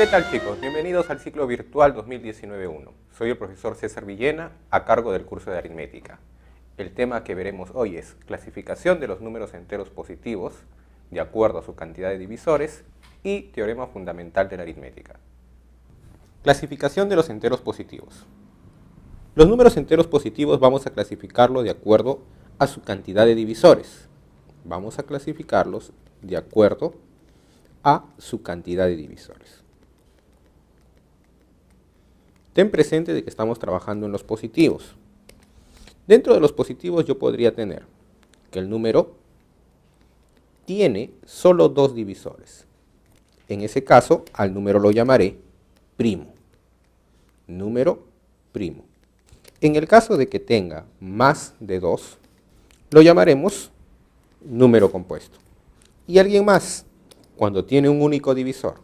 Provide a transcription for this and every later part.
¿Qué tal, chicos? Bienvenidos al ciclo virtual 2019-1. Soy el profesor César Villena, a cargo del curso de aritmética. El tema que veremos hoy es clasificación de los números enteros positivos de acuerdo a su cantidad de divisores y teorema fundamental de la aritmética. Clasificación de los enteros positivos. Los números enteros positivos vamos a clasificarlos de acuerdo a su cantidad de divisores. Vamos a clasificarlos de acuerdo a su cantidad de divisores. Ten presente de que estamos trabajando en los positivos. Dentro de los positivos yo podría tener que el número tiene solo dos divisores. En ese caso, al número lo llamaré primo. Número primo. En el caso de que tenga más de 2, lo llamaremos número compuesto. Y alguien más, cuando tiene un único divisor,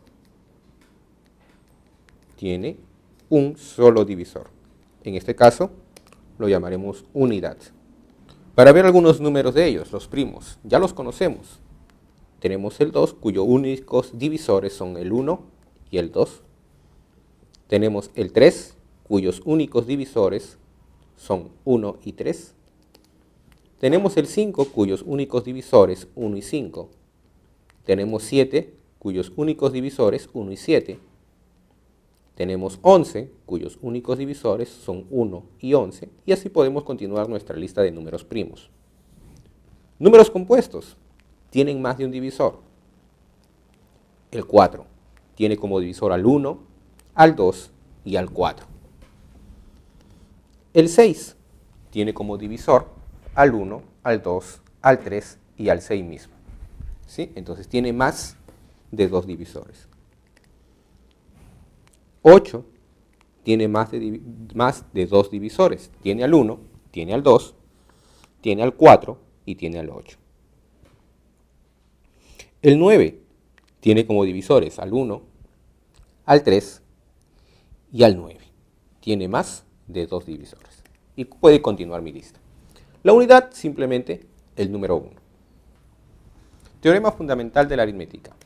tiene un solo divisor. En este caso, lo llamaremos unidad. Para ver algunos números de ellos, los primos, ya los conocemos. Tenemos el 2, cuyos únicos divisores son el 1 y el 2. Tenemos el 3, cuyos únicos divisores son 1 y 3. Tenemos el 5, cuyos únicos divisores 1 y 5. Tenemos 7, cuyos únicos divisores 1 y 7. Tenemos 11, cuyos únicos divisores son 1 y 11, y así podemos continuar nuestra lista de números primos. Números compuestos tienen más de un divisor. El 4 tiene como divisor al 1, al 2 y al 4. El 6 tiene como divisor al 1, al 2, al 3 y al 6 mismo. ¿Sí? Entonces tiene más de dos divisores. 8 tiene más de dos divisores. Tiene al 1, tiene al 2, tiene al 4 y tiene al 8. El 9 tiene como divisores al 1, al 3 y al 9. Tiene más de dos divisores. Y puede continuar mi lista. La unidad, simplemente el número 1. Teorema fundamental de la aritmética.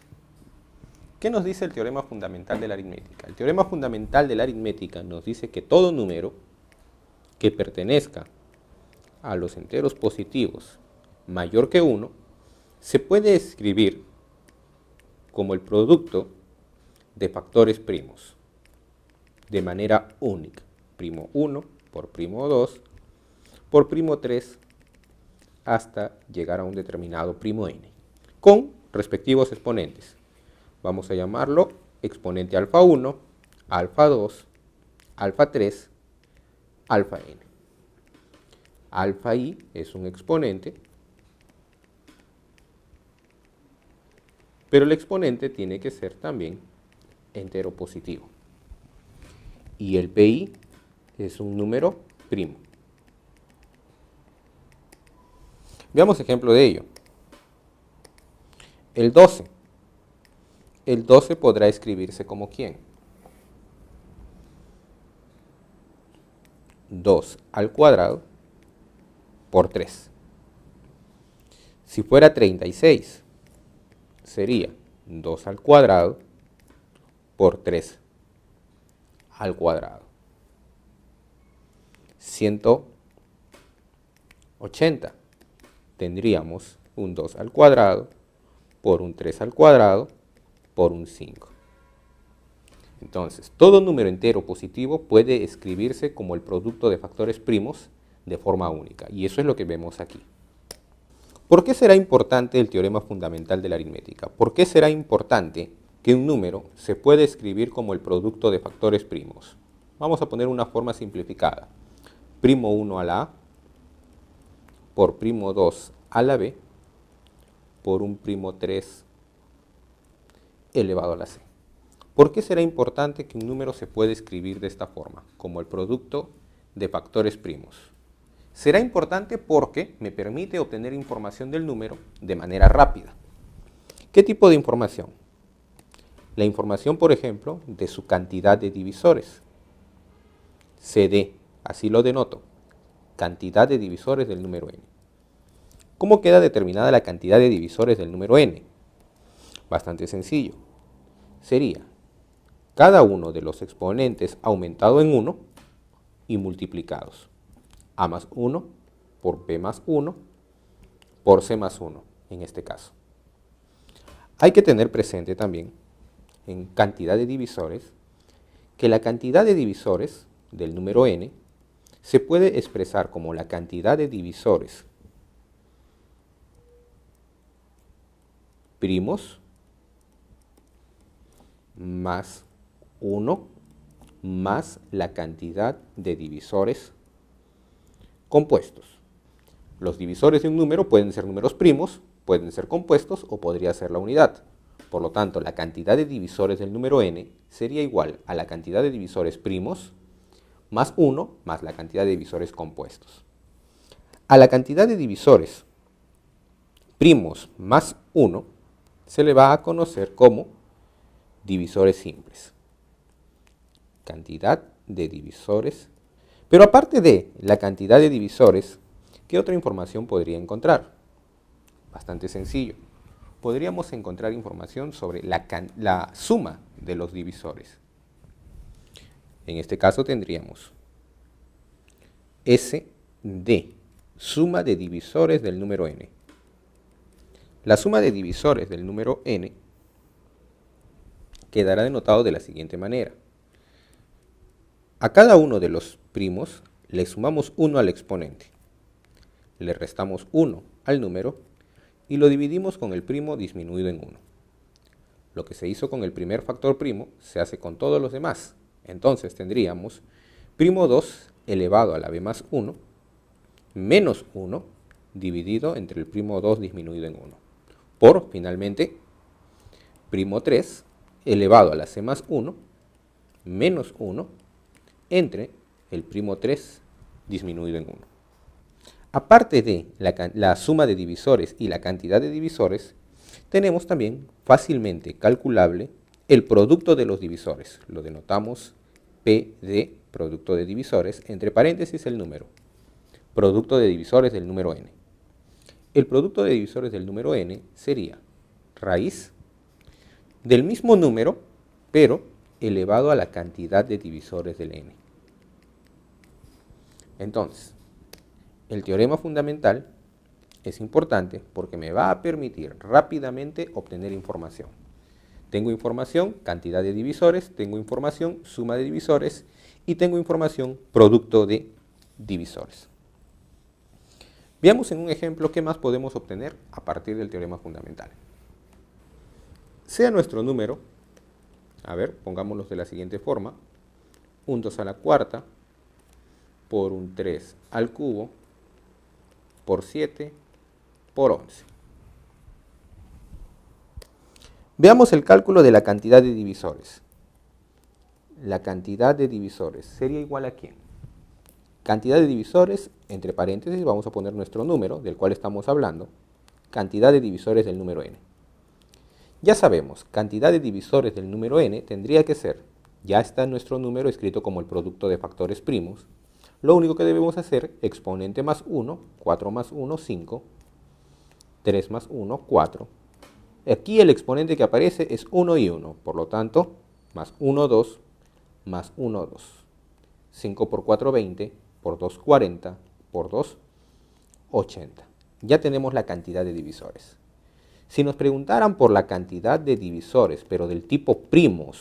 ¿Qué nos dice el teorema fundamental de la aritmética? El teorema fundamental de la aritmética nos dice que todo número que pertenezca a los enteros positivos mayor que 1 se puede escribir como el producto de factores primos de manera única. Primo 1 por primo 2 por primo 3 hasta llegar a un determinado primo n con respectivos exponentes. Vamos a llamarlo exponente alfa 1, alfa 2, alfa 3, alfa n. Alfa i es un exponente, pero el exponente tiene que ser también entero positivo. Y el pi es un número primo. Veamos ejemplo de ello. El 12. El 12 podrá escribirse como ¿quién? 2 al cuadrado por 3. Si fuera 36, sería 2 al cuadrado por 3 al cuadrado. 180. Tendríamos un 2 al cuadrado por un 3 al cuadrado por un 5. Entonces, todo número entero positivo puede escribirse como el producto de factores primos de forma única. Y eso es lo que vemos aquí. ¿Por qué será importante el teorema fundamental de la aritmética? ¿Por qué será importante que un número se pueda escribir como el producto de factores primos? Vamos a poner una forma simplificada. Primo 1 a la a por primo 2 a la b por un primo 3 elevado a la c. ¿Por qué será importante que un número se pueda escribir de esta forma, como el producto de factores primos? Será importante porque me permite obtener información del número de manera rápida. ¿Qué tipo de información? La información, por ejemplo, de su cantidad de divisores. CD, así lo denoto, cantidad de divisores del número n. ¿Cómo queda determinada la cantidad de divisores del número n? Bastante sencillo. Sería cada uno de los exponentes aumentado en 1 y multiplicados. A más 1 por b más 1 por c más 1, en este caso. Hay que tener presente también, en cantidad de divisores, que la cantidad de divisores del número n se puede expresar como la cantidad de divisores primos más 1 más la cantidad de divisores compuestos. Los divisores de un número pueden ser números primos, pueden ser compuestos o podría ser la unidad. Por lo tanto, la cantidad de divisores del número n sería igual a la cantidad de divisores primos más 1 más la cantidad de divisores compuestos. A la cantidad de divisores primos más 1 se le va a conocer como divisores simples. Cantidad de divisores. Pero aparte de la cantidad de divisores, ¿qué otra información podría encontrar? Bastante sencillo. Podríamos encontrar información sobre la suma de los divisores. En este caso tendríamos S de suma de divisores del número n. La suma de divisores del número n quedará denotado de la siguiente manera. A cada uno de los primos le sumamos 1 al exponente, le restamos 1 al número y lo dividimos con el primo disminuido en 1. Lo que se hizo con el primer factor primo se hace con todos los demás. Entonces tendríamos primo 2 elevado a la b más 1 menos 1 dividido entre el primo 2 disminuido en 1 por, finalmente, primo 3 elevado a la c más 1 menos 1 entre el primo 3 disminuido en 1. Aparte de la suma de divisores y la cantidad de divisores, tenemos también fácilmente calculable el producto de los divisores. Lo denotamos P de producto de divisores, entre paréntesis el número. Producto de divisores del número n. El producto de divisores del número n sería raíz del mismo número, pero elevado a la cantidad de divisores del n. Entonces, el teorema fundamental es importante porque me va a permitir rápidamente obtener información. Tengo información, cantidad de divisores, tengo información, suma de divisores y tengo información, producto de divisores. Veamos en un ejemplo qué más podemos obtener a partir del teorema fundamental. Sea nuestro número, a ver, pongámoslo de la siguiente forma, un 2 a la cuarta por un 3 al cubo por 7 por 11. Veamos el cálculo de la cantidad de divisores. La cantidad de divisores sería igual a ¿quién? Cantidad de divisores, entre paréntesis, vamos a poner nuestro número, del cual estamos hablando, cantidad de divisores del número n. Ya sabemos, cantidad de divisores del número n tendría que ser, ya está nuestro número escrito como el producto de factores primos, lo único que debemos hacer, exponente más 1, 4 más 1, 5, 3 más 1, 4. Aquí el exponente que aparece es 1 y 1, por lo tanto, más 1, 2, más 1, 2. 5 por 4, 20, por 2, 40, por 2, 80. Ya tenemos la cantidad de divisores. Si nos preguntaran por la cantidad de divisores, pero del tipo primos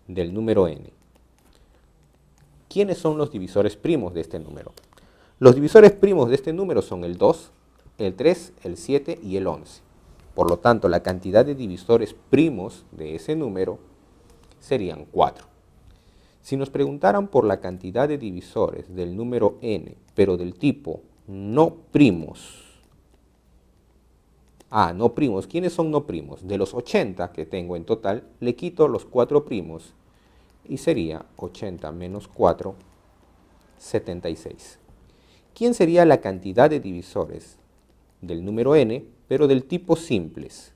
del número n, ¿quiénes son los divisores primos de este número? Los divisores primos de este número son el 2, el 3, el 7 y el 11. Por lo tanto, la cantidad de divisores primos de ese número serían 4. Si nos preguntaran por la cantidad de divisores del número n, pero del tipo no primos. No primos. ¿Quiénes son no primos? De los 80 que tengo en total, le quito los 4 primos y sería 80 menos 4, 76. ¿Quién sería la cantidad de divisores del número n, pero del tipo simples?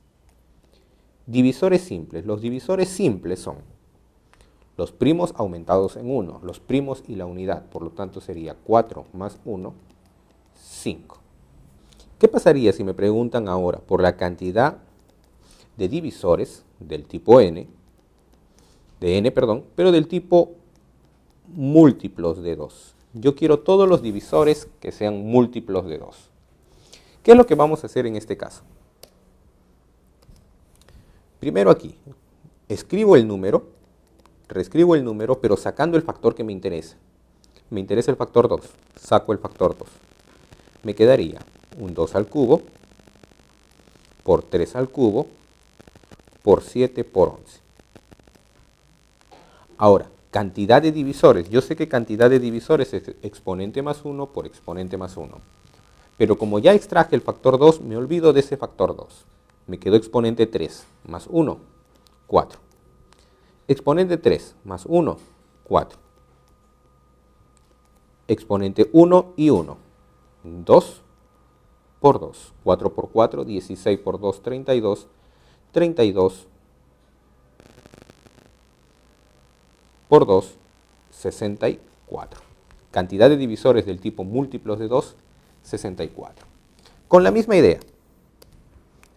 Divisores simples. Los divisores simples son los primos aumentados en 1, los primos y la unidad. Por lo tanto, sería 4 más 1, 5. ¿Qué pasaría si me preguntan ahora por la cantidad de divisores del tipo n, pero del tipo múltiplos de 2. Yo quiero todos los divisores que sean múltiplos de 2. ¿Qué es lo que vamos a hacer en este caso? Primero aquí, escribo el número, reescribo el número, pero sacando el factor que me interesa. Me interesa el factor 2, saco el factor 2. Me quedaría un 2 al cubo por 3 al cubo por 7 por 11. Ahora, cantidad de divisores. Yo sé que cantidad de divisores es exponente más 1 por exponente más 1. Pero como ya extraje el factor 2, me olvido de ese factor 2. Me quedó exponente 3 más 1, 4. Exponente 3 más 1, 4. Exponente 1 y 1, 2 por 2. 4 por 4, 16 por 2, 32. 32 por 2, 64. Cantidad de divisores del tipo múltiplos de 2, 64. Con la misma idea,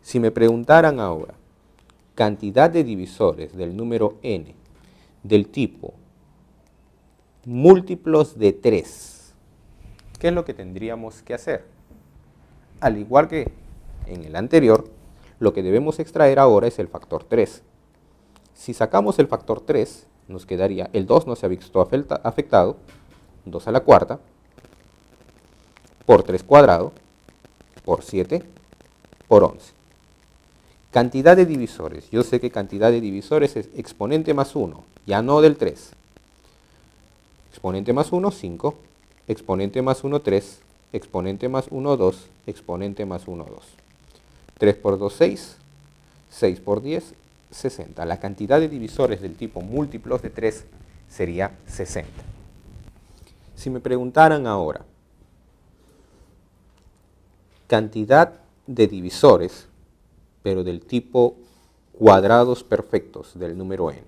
si me preguntaran ahora, cantidad de divisores del número n del tipo múltiplos de 3, ¿qué es lo que tendríamos que hacer? Al igual que en el anterior, lo que debemos extraer ahora es el factor 3. Si sacamos el factor 3, nos quedaría, el 2 no se ha visto afectado, 2 a la cuarta, por 3 cuadrado, por 7, por 11. Cantidad de divisores. Yo sé que cantidad de divisores es exponente más 1, ya no del 3. Exponente más 1, 5. Exponente más 1, 3. Exponente más 1, 2. Exponente más 1, 2. 3 por 2, 6. 6 por 10, 60. La cantidad de divisores del tipo múltiplos de 3 sería 60. Si me preguntaran ahora, cantidad de divisores, pero del tipo cuadrados perfectos del número n.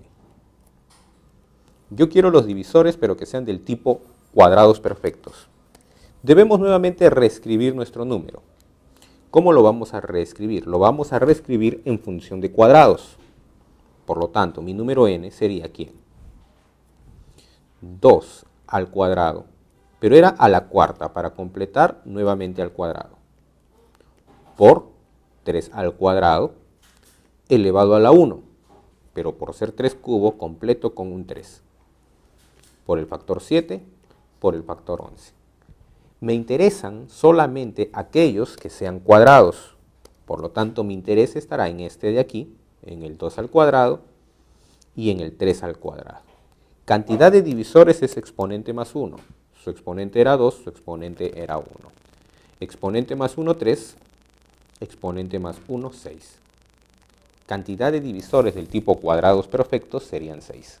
Yo quiero los divisores, pero que sean del tipo cuadrados perfectos. Debemos nuevamente reescribir nuestro número. ¿Cómo lo vamos a reescribir? Lo vamos a reescribir en función de cuadrados. Por lo tanto, mi número n sería ¿quién? 2 al cuadrado, pero era a la cuarta para completar nuevamente al cuadrado, por 3 al cuadrado elevado a la 1, pero por ser 3 cubo completo con un 3, por el factor 7, por el factor 11. Me interesan solamente aquellos que sean cuadrados, por lo tanto mi interés estará en este de aquí, en el 2 al cuadrado y en el 3 al cuadrado. Cantidad de divisores es exponente más 1, su exponente era 2, su exponente era 1. Exponente más 1, 3, exponente más 1, 6. Cantidad de divisores del tipo cuadrados perfectos serían 6.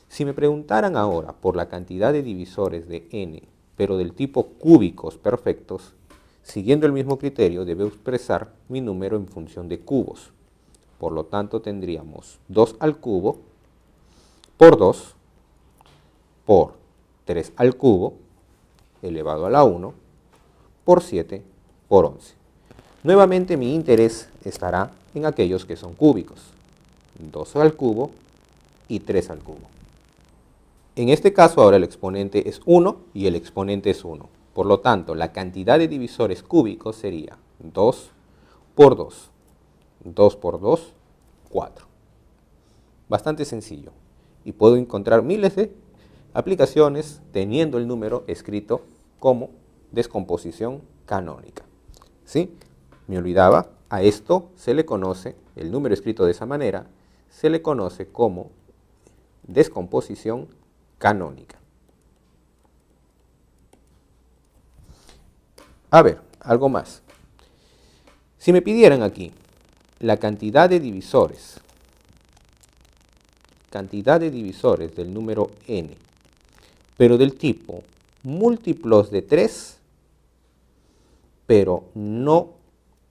Si me preguntaran ahora por la cantidad de divisores de n, pero del tipo cúbicos perfectos, siguiendo el mismo criterio, debo expresar mi número en función de cubos. Por lo tanto, tendríamos 2 al cubo por 2 por 3 al cubo elevado a la 1 por 7 por 11. Nuevamente mi interés estará en aquellos que son cúbicos, 2 al cubo y 3 al cubo. En este caso ahora el exponente es 1 y el exponente es 1. Por lo tanto, la cantidad de divisores cúbicos sería 2 por 2. 2 por 2, 4. Bastante sencillo. Y puedo encontrar miles de aplicaciones teniendo el número escrito como descomposición canónica. ¿Sí? Me olvidaba, a esto se le conoce, el número escrito de esa manera, se le conoce como descomposición canónica. A ver, algo más. Si me pidieran aquí la cantidad de divisores del número n, pero del tipo múltiplos de 3, pero no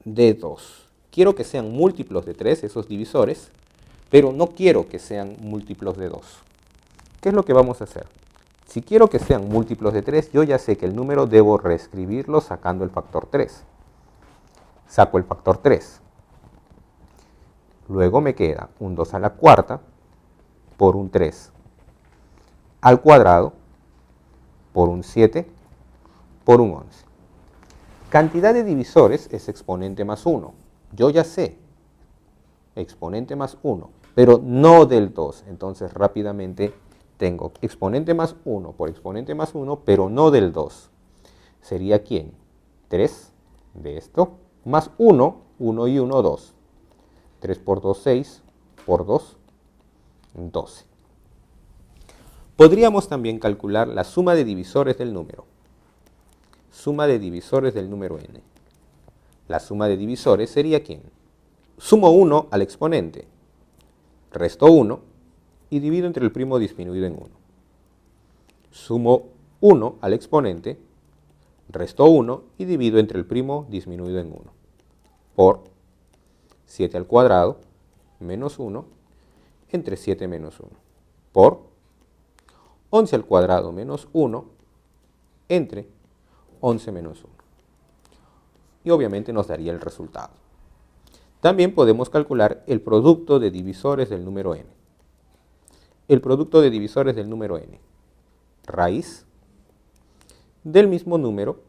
de 2. Quiero que sean múltiplos de 3 esos divisores, pero no quiero que sean múltiplos de 2. ¿Qué es lo que vamos a hacer? Si quiero que sean múltiplos de 3, yo ya sé que el número debo reescribirlo sacando el factor 3. Saco el factor 3. Luego me queda un 2 a la cuarta por un 3 al cuadrado por un 7 por un 11. Cantidad de divisores es exponente más 1. Yo ya sé, exponente más 1, pero no del 2. Entonces rápidamente tengo exponente más 1 por exponente más 1, pero no del 2. ¿Sería quién? 3 de esto, más 1, 1 y 1, 2. 3 por 2, 6, por 2, 12. Podríamos también calcular la suma de divisores del número. Suma de divisores del número n. La suma de divisores sería ¿quién? Sumo 1 al exponente, resto 1 y divido entre el primo disminuido en 1. Sumo 1 al exponente, resto 1 y divido entre el primo disminuido en 1. Por 7 al cuadrado menos 1 entre 7 menos 1. Por 11 al cuadrado menos 1 entre 11 menos 1. Y obviamente nos daría el resultado. También podemos calcular el producto de divisores del número n. El producto de divisores del número n. Raíz del mismo número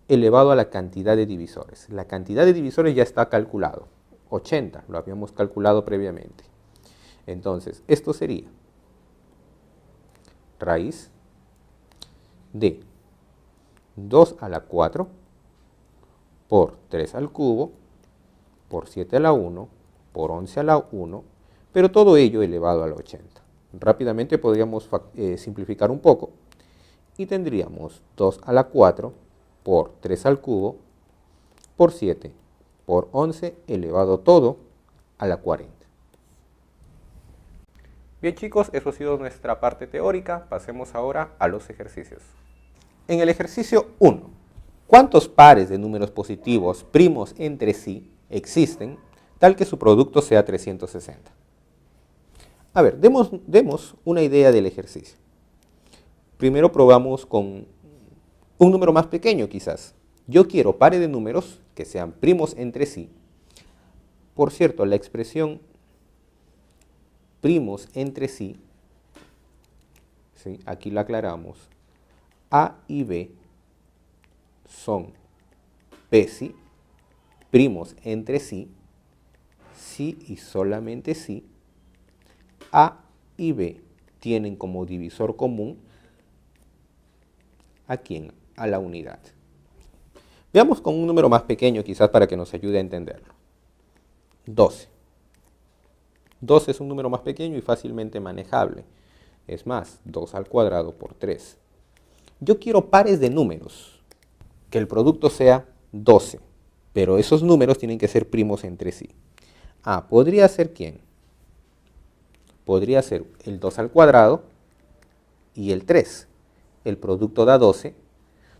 elevado a la cantidad de divisores. La cantidad de divisores ya está calculado. 80, lo habíamos calculado previamente. Entonces, esto sería raíz de 2 a la 4 por 3 al cubo por 7 a la 1 por 11 a la 1, pero todo ello elevado a la 80. Rápidamente podríamos simplificar un poco y tendríamos 2 a la 4 por 3 al cubo por 7 por 11 elevado todo a la 40. Bien chicos, eso ha sido nuestra parte teórica. Pasemos ahora a los ejercicios. En el ejercicio 1, ¿cuántos pares de números positivos primos entre sí existen tal que su producto sea 360? A ver, demos una idea del ejercicio. Primero probamos con un número más pequeño quizás. Yo quiero pares de números que sean primos entre sí. Por cierto, la expresión primos entre sí, ¿sí? Aquí la aclaramos. A y B son PSI, primos entre sí, si y solamente si. A y B tienen como divisor común ¿a quién? A la unidad. Veamos con un número más pequeño quizás para que nos ayude a entenderlo. 12. 12 es un número más pequeño y fácilmente manejable. Es más, 2 al cuadrado por 3. Yo quiero pares de números, que el producto sea 12, pero esos números tienen que ser primos entre sí. ¿Podría ser quién? Podría ser el 2 al cuadrado y el 3. El producto da 12.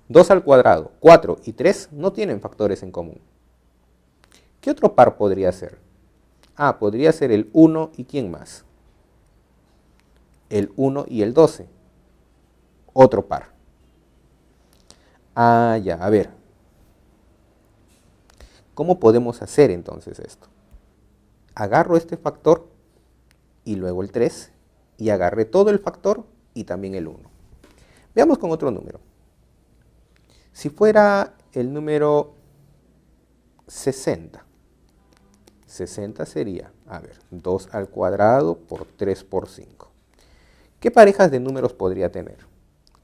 2 al cuadrado, 4 y 3 no tienen factores en común. ¿Qué otro par podría ser? Podría ser el 1 y ¿quién más? El 1 y el 12. Otro par. Ya, a ver. ¿Cómo podemos hacer entonces esto? Agarro este factor y luego el 3 y agarré todo el factor y también el 1. Veamos con otro número. Si fuera el número 60, 60 sería, 2 al cuadrado por 3 por 5. ¿Qué parejas de números podría tener?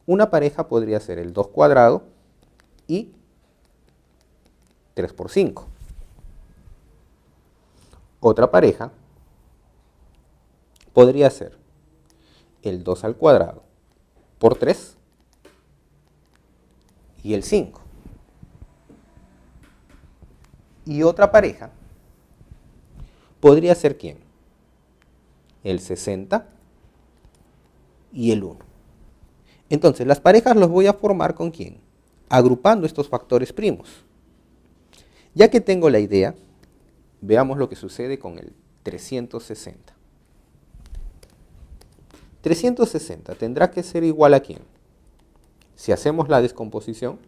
Una pareja podría ser el 2 cuadrado y 3 por 5. Otra pareja podría ser el 2 al cuadrado por 3 y el 5. Y otra pareja podría ser ¿quién? El 60 y el 1. Entonces, las parejas los voy a formar ¿con quién? Agrupando estos factores primos. Ya que tengo la idea, veamos lo que sucede con el 360. 360 tendrá que ser igual a ¿quién? Si hacemos la descomposición,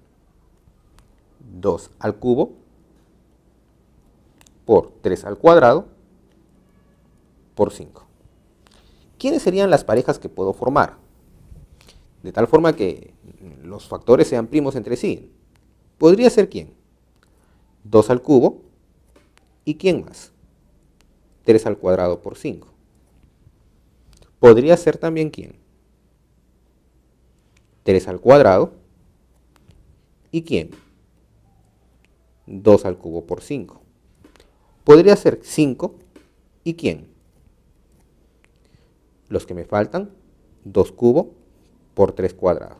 2 al cubo por 3 al cuadrado por 5. ¿quiénes serían las parejas que puedo formar? De tal forma que los factores sean primos entre sí. ¿Podría ser quién? 2 al cubo. ¿Y quién más? 3 al cuadrado por 5. ¿Podría ser también quién? 3 al cuadrado. ¿Y quién? 2 al cubo por 5. ¿Podría ser 5? ¿Y quién? Los que me faltan, 2 cubo por 3 cuadrado.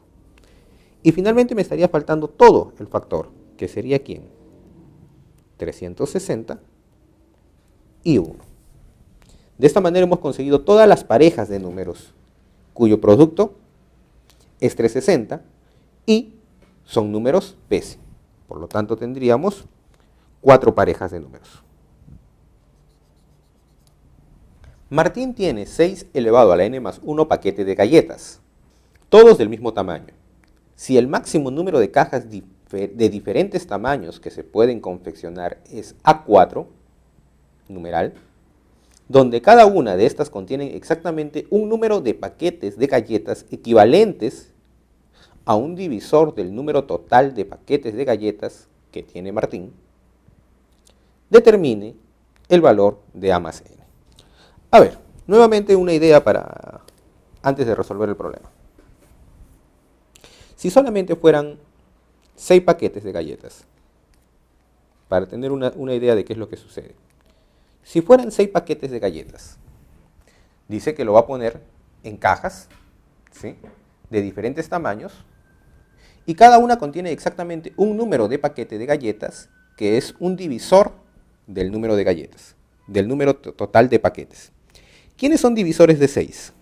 Y finalmente me estaría faltando todo el factor, que sería ¿quién? 360 y 1. De esta manera hemos conseguido todas las parejas de números cuyo producto es 360 y son números PES. Por lo tanto tendríamos 4 parejas de números. Martín tiene 6 elevado a la n más 1 paquetes de galletas, todos del mismo tamaño. Si el máximo número de cajas de diferentes tamaños que se pueden confeccionar es A4, numeral, donde cada una de estas contiene exactamente un número de paquetes de galletas equivalentes a un divisor del número total de paquetes de galletas que tiene Martín, determine el valor de A más N. A ver, nuevamente una idea antes de resolver el problema. Si solamente fueran 6 paquetes de galletas, para tener una idea de qué es lo que sucede. Si fueran 6 paquetes de galletas, dice que lo va a poner en cajas, ¿sí?, de diferentes tamaños, y cada una contiene exactamente un número de paquete de galletas que es un divisor del número de galletas, del número total de paquetes. ¿Quiénes son divisores de 6?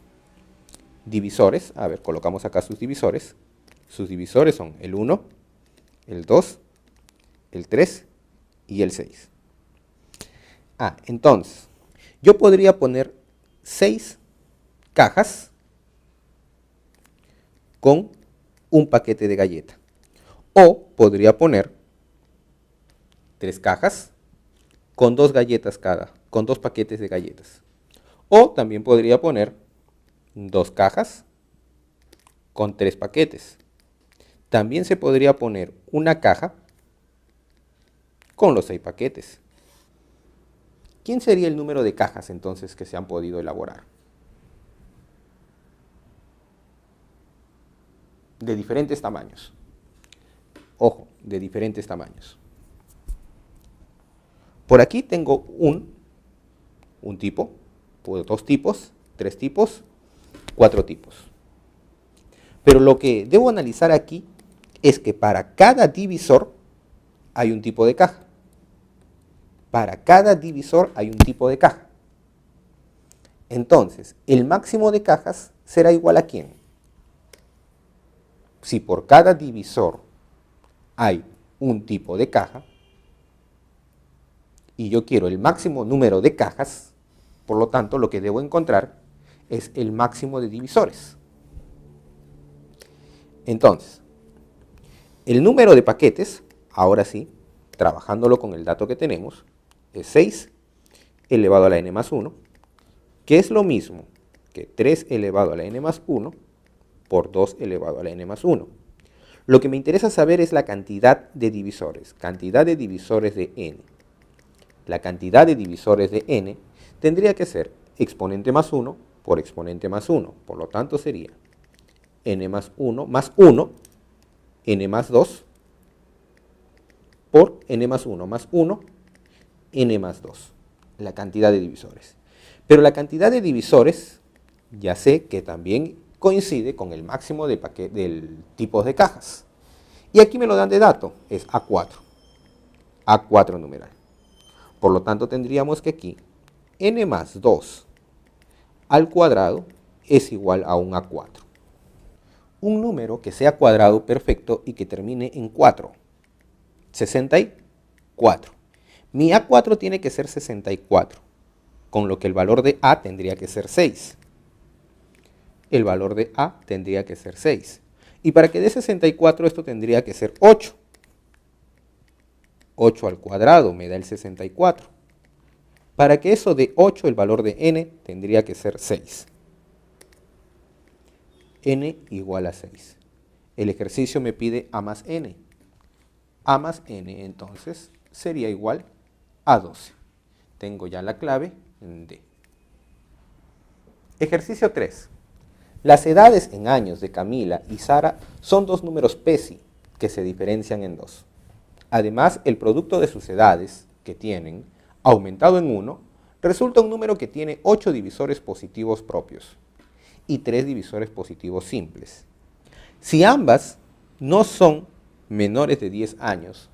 Divisores, a ver, colocamos acá sus divisores. Sus divisores son el 1, el 2, el 3 y el 6. Entonces, yo podría poner 6 cajas con un paquete de galleta. O podría poner 3 cajas con 2 galletas con 2 paquetes de galletas. O también podría poner 2 cajas con 3 paquetes. También se podría poner una caja con los 6 paquetes. ¿Quién sería el número de cajas entonces que se han podido elaborar? De diferentes tamaños. Ojo, de diferentes tamaños. Por aquí tengo un tipo, 2 tipos, 3 tipos, 4 tipos. Pero lo que debo analizar aquí es que para cada divisor hay un tipo de caja. Para cada divisor hay un tipo de caja. Entonces, el máximo de cajas será igual a ¿quién? Si por cada divisor hay un tipo de caja, y yo quiero el máximo número de cajas, por lo tanto, lo que debo encontrar es el máximo de divisores. Entonces, el número de paquetes, ahora sí, trabajándolo con el dato que tenemos, es 6 elevado a la n más 1, que es lo mismo que 3 elevado a la n más 1 por 2 elevado a la n más 1. Lo que me interesa saber es la cantidad de divisores de n. La cantidad de divisores de n tendría que ser exponente más 1 por exponente más 1. Por lo tanto sería n más 1, n más 2, por n más 1 más 1, n más 2. La cantidad de divisores. Pero la cantidad de divisores, ya sé que también coincide con el máximo del tipo de cajas. Y aquí me lo dan de dato, es A4. A4 numeral. Por lo tanto, tendríamos que aquí n más 2 al cuadrado es igual a un A4. Un número que sea cuadrado perfecto y que termine en 4. 64. Mi A4 tiene que ser 64, con lo que el valor de A tendría que ser 6. El valor de A tendría que ser 6. Y para que dé 64 esto tendría que ser 8. 8 al cuadrado me da el 64. Para que eso dé 8, el valor de n tendría que ser 6. n igual a 6. El ejercicio me pide a más n. A más n entonces sería igual a 12. Tengo ya la clave D. Ejercicio 3. Las edades en años de Camila y Sara son dos números PESI que se diferencian en 2. Además, el producto de sus edades, que tienen, aumentado en 1, resulta un número que tiene 8 divisores positivos propios y 3 divisores positivos simples. Si ambas no son menores de 10 años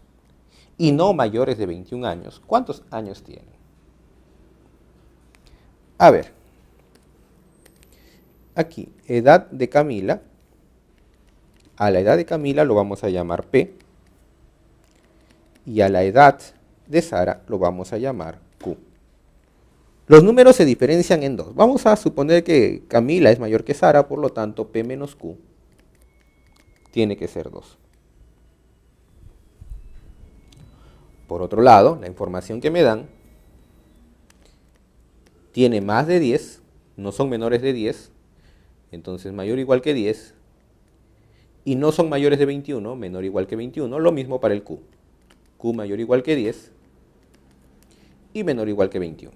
y no mayores de 21 años, ¿cuántos años tienen? A ver, aquí, edad de Camila, a la edad de Camila lo vamos a llamar P, y a la edad de Sara lo vamos a llamar Q. Los números se diferencian en 2. Vamos a suponer que Camila es mayor que Sara, por lo tanto P menos Q tiene que ser 2. Por otro lado, la información que me dan tiene más de 10, no son menores de 10, entonces mayor o igual que 10, y no son mayores de 21, menor o igual que 21, lo mismo para el Q. Q mayor o igual que 10 y menor o igual que 21.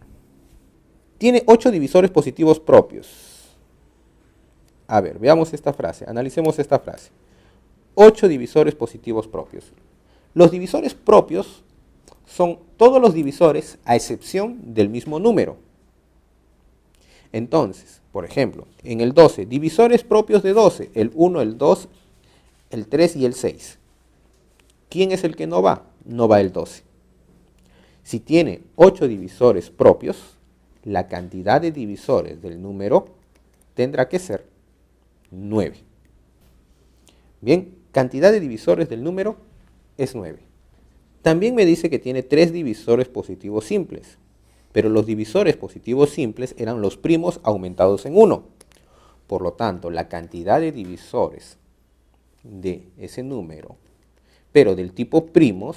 Tiene 8 divisores positivos propios. A ver, veamos esta frase, analicemos esta frase. 8 divisores positivos propios. Los divisores propios son todos los divisores a excepción del mismo número. Entonces, por ejemplo, en el 12, divisores propios de 12, el 1, el 2, el 3 y el 6. ¿Quién es el que no va? No va el 12. Si tiene 8 divisores propios, la cantidad de divisores del número tendrá que ser 9. Bien, cantidad de divisores del número es 9. También me dice que tiene 3 divisores positivos simples, pero los divisores positivos simples eran los primos aumentados en 1. Por lo tanto, la cantidad de divisores de ese número, pero del tipo primos,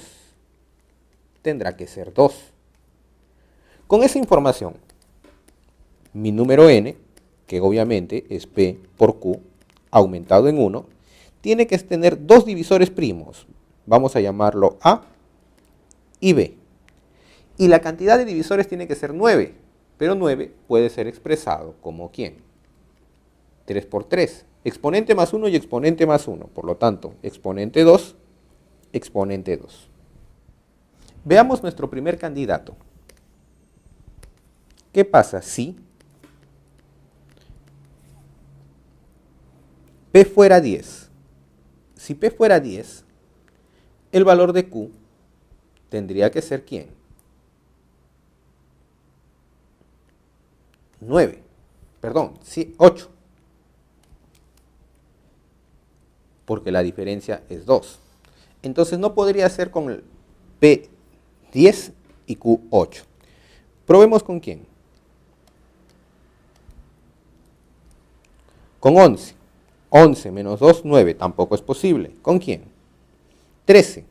tendrá que ser 2. Con esa información, mi número n, que obviamente es P por Q, aumentado en 1, tiene que tener 2 divisores primos. Vamos a llamarlo A y B. Y la cantidad de divisores tiene que ser 9, pero 9 puede ser expresado como ¿quién? 3 por 3. Exponente más 1 y exponente más 1. Por lo tanto, exponente 2, exponente 2. Veamos nuestro primer candidato. ¿Qué pasa si P fuera 10? Si P fuera 10, el valor de Q tendría que ser ¿quién? 9. Perdón, sí, 8. Porque la diferencia es 2. Entonces no podría ser con el P 10 y Q 8. Probemos con quién. Con 11. 11 menos 2, 9. Tampoco es posible. ¿Con quién? 13.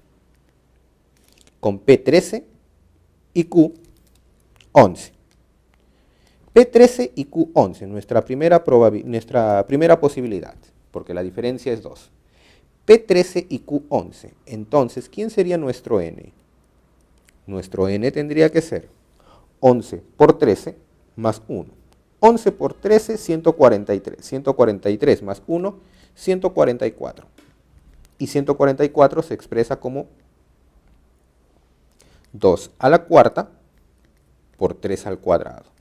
Con P 13 y Q 11. P 13 y Q 11, nuestra primera posibilidad, porque la diferencia es 2. P 13 y Q 11. Entonces, ¿quién sería nuestro n? Nuestro n tendría que ser 11 por 13 más 1. 11 por 13, 143. 143 más 1, 144. Y 144 se expresa como 2 a la cuarta por 3 al cuadrado.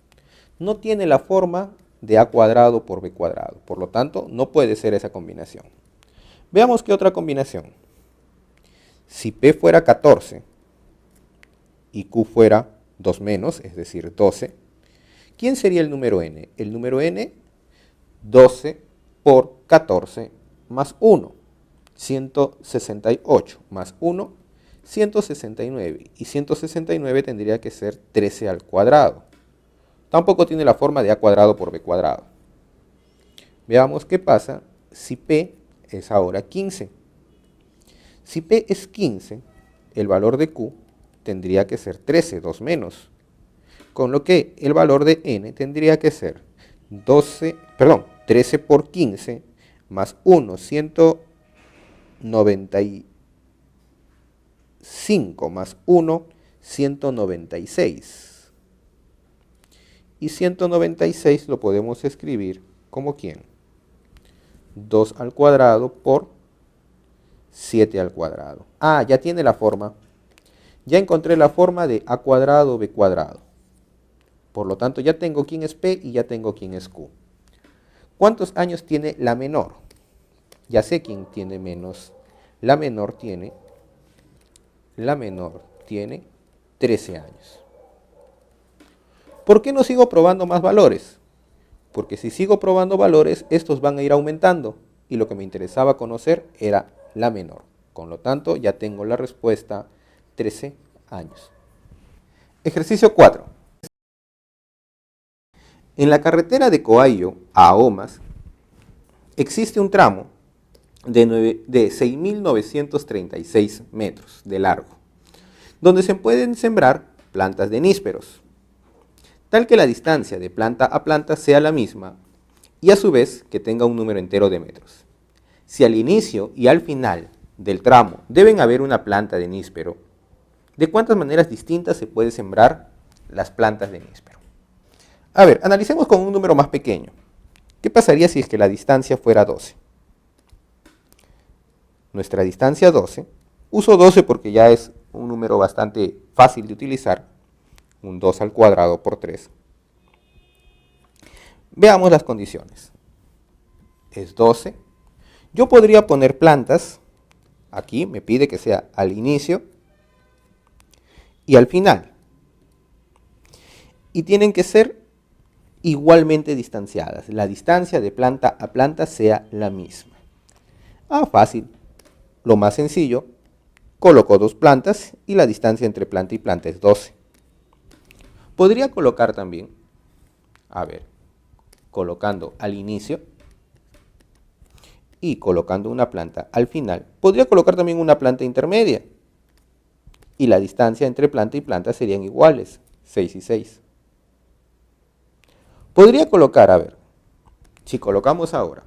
No tiene la forma de a cuadrado por b cuadrado. Por lo tanto, no puede ser esa combinación. Veamos qué otra combinación. Si P fuera 14 y Q fuera 2 menos, es decir, 12, ¿quién sería el número n? El número n, 12 por 14 más 1, 168 más 1, 169. Y 169 tendría que ser 13 al cuadrado. Tampoco tiene la forma de a cuadrado por b cuadrado. Veamos qué pasa si P es ahora 15. Si P es 15, el valor de Q tendría que ser 13, 2 menos. Con lo que el valor de n tendría que ser 13 por 15 más 1, 195 más 1, 196. Y 196 lo podemos escribir como ¿quién? 2 al cuadrado por 7 al cuadrado. Ah, ya tiene la forma. Ya encontré la forma de a cuadrado b cuadrado. Por lo tanto, ya tengo quién es P y ya tengo quién es Q. ¿Cuántos años tiene la menor? Ya sé quién tiene menos. La menor tiene 13 años. ¿Por qué no sigo probando más valores? Porque si sigo probando valores, estos van a ir aumentando. Y lo que me interesaba conocer era la menor. Con lo tanto, ya tengo la respuesta 13 años. Ejercicio 4. En la carretera de Coayo a Aomas existe un tramo de 6.936 metros de largo, donde se pueden sembrar plantas de nísperos, tal que la distancia de planta a planta sea la misma y a su vez que tenga un número entero de metros. Si al inicio y al final del tramo deben haber una planta de níspero, ¿de cuántas maneras distintas se puede sembrar las plantas de níspero? A ver, analicemos con un número más pequeño. ¿Qué pasaría si es que la distancia fuera 12? Nuestra distancia 12, uso 12 porque ya es un número bastante fácil de utilizar, un 2 al cuadrado por 3. Veamos las condiciones. Es 12. Yo podría poner plantas, aquí me pide que sea al inicio y al final. Y tienen que ser igualmente distanciadas. La distancia de planta a planta sea la misma. Ah, fácil. Lo más sencillo, coloco 2 plantas y la distancia entre planta y planta es 12. Podría colocar también, a ver, colocando al inicio y colocando una planta al final, podría colocar también una planta intermedia. Y la distancia entre planta y planta serían iguales, 6 y 6. Podría colocar, a ver, si colocamos ahora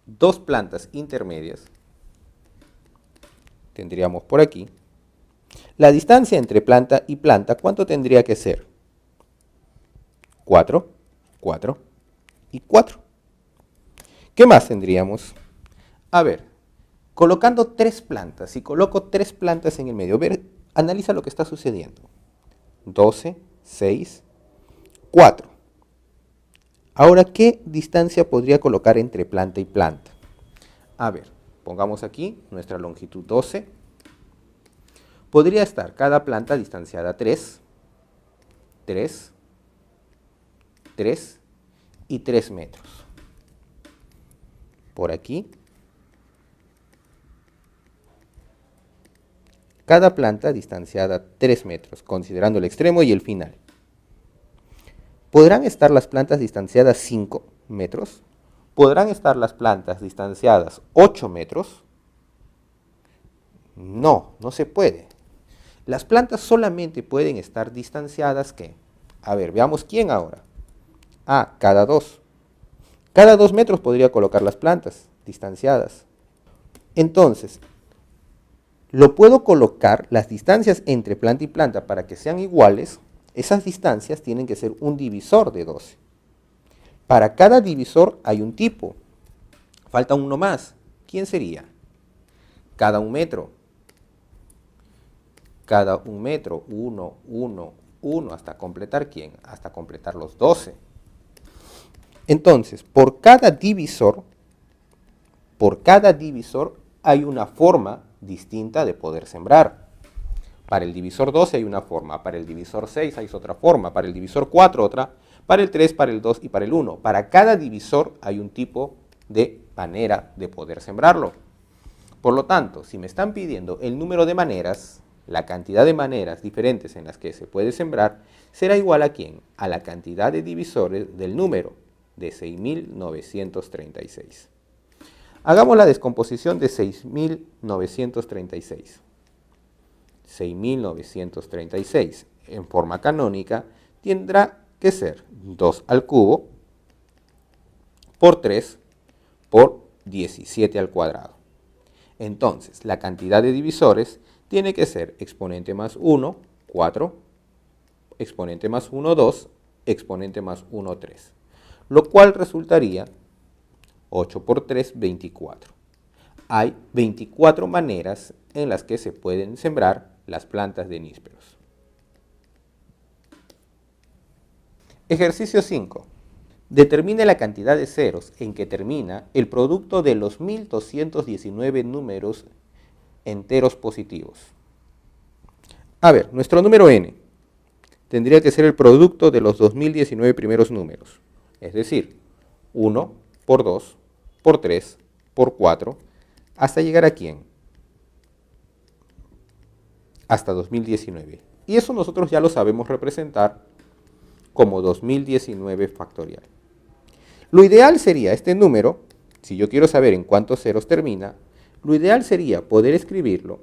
2 plantas intermedias, tendríamos por aquí, la distancia entre planta y planta, ¿cuánto tendría que ser? 4, 4 y 4. ¿Qué más tendríamos? A ver, colocando 3 plantas, si coloco 3 plantas en el medio, analiza lo que está sucediendo. 12, 6, 4. Ahora, ¿qué distancia podría colocar entre planta y planta? A ver, pongamos aquí nuestra longitud 12. Podría estar cada planta distanciada 3, 3, 3 y 3 metros. Por aquí, cada planta distanciada 3 metros, considerando el extremo y el final. ¿Podrán estar las plantas distanciadas 5 metros? ¿Podrán estar las plantas distanciadas 8 metros? No, no se puede. Las plantas solamente pueden estar distanciadas, ¿qué? A ver, veamos quién ahora. Ah, cada 2. Cada 2 metros podría colocar las plantas distanciadas. Entonces, lo puedo colocar, las distancias entre planta y planta para que sean iguales, esas distancias tienen que ser un divisor de 12. Para cada divisor hay un tipo. Falta uno más. ¿Quién sería? Cada 1 metro. Cada 1 metro, 1, 1, 1, hasta completar ¿quién? Hasta completar los 12. Entonces, por cada divisor hay una forma distinta de poder sembrar. Para el divisor 12 hay una forma, para el divisor 6 hay otra forma, para el divisor 4 otra, para el 3, para el 2 y para el 1. Para cada divisor hay un tipo de manera de poder sembrarlo. Por lo tanto, si me están pidiendo el número de maneras, la cantidad de maneras diferentes en las que se puede sembrar, será igual a ¿quién? A la cantidad de divisores del número de 6.936. Hagamos la descomposición de 6.936. 6.936 en forma canónica tendrá que ser 2 al cubo por 3 por 17 al cuadrado. Entonces, la cantidad de divisores tiene que ser exponente más 1, 4, exponente más 1, 2, exponente más 1, 3. Lo cual resultaría 8 por 3, 24. Hay 24 maneras en las que se pueden sembrar las plantas de nísperos. Ejercicio 5. Determine la cantidad de ceros en que termina el producto de los 1219 números enteros positivos. A ver, nuestro número n tendría que ser el producto de los 2019 primeros números, es decir, 1 por 2 por 3 por 4, hasta llegar a ¿quién? Hasta 2019. Y eso nosotros ya lo sabemos representar como 2019 factorial. Lo ideal sería este número, si yo quiero saber en cuántos ceros termina, lo ideal sería poder escribirlo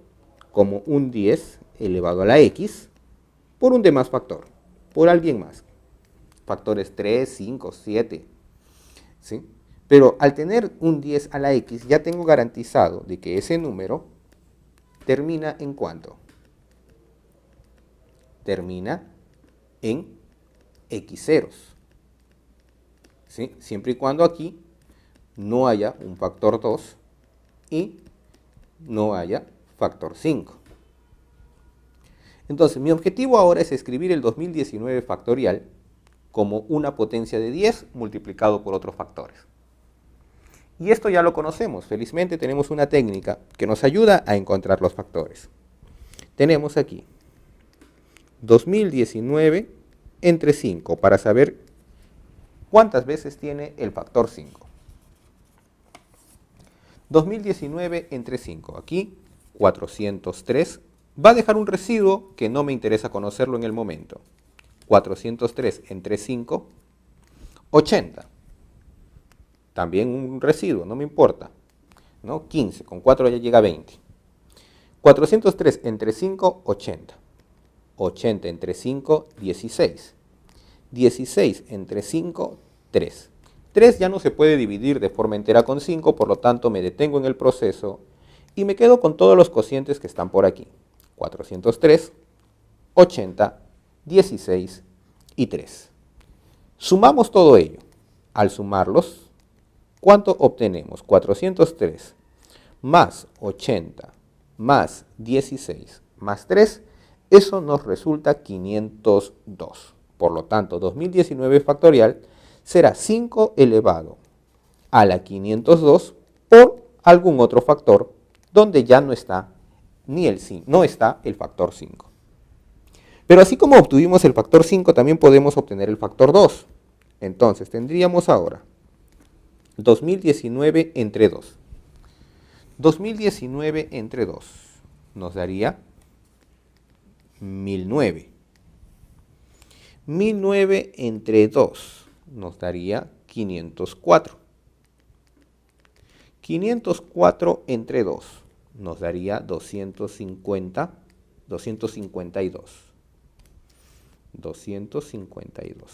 como un 10 elevado a la x por un demás factor, por alguien más. Factores 3, 5, 7. ¿Sí? Pero al tener un 10 a la x ya tengo garantizado de que ese número termina en ¿cuánto? Termina en x ceros. ¿Sí? Siempre y cuando aquí no haya un factor 2 y no haya factor 5. Entonces, mi objetivo ahora es escribir el 2019 factorial como una potencia de 10 multiplicado por otros factores. Y esto ya lo conocemos. Felizmente tenemos una técnica que nos ayuda a encontrar los factores. Tenemos aquí 2019 entre 5 para saber cuántas veces tiene el factor 5. 2019 entre 5. Aquí 403. Va a dejar un residuo que no me interesa conocerlo en el momento. 403 entre 5, 80. También un residuo, no me importa. ¿No? 15, con 4 ya llega a 20. 403 entre 5, 80. 80 entre 5, 16. 16 entre 5, 3. 3 ya no se puede dividir de forma entera con 5, por lo tanto me detengo en el proceso y me quedo con todos los cocientes que están por aquí. 403, 80, 16 y 3. Sumamos todo ello. Al sumarlos, ¿cuánto obtenemos? 403 más 80 más 16 más 3, eso nos resulta 502. Por lo tanto, 2019 factorial será 5 elevado a la 502 por algún otro factor donde ya no está no está el factor 5. Pero así como obtuvimos el factor 5, también podemos obtener el factor 2. Entonces, tendríamos ahora 2019 entre 2. 2019 entre 2 nos daría 1009. 1009 entre 2 nos daría 504. 504 entre 2 nos daría 252.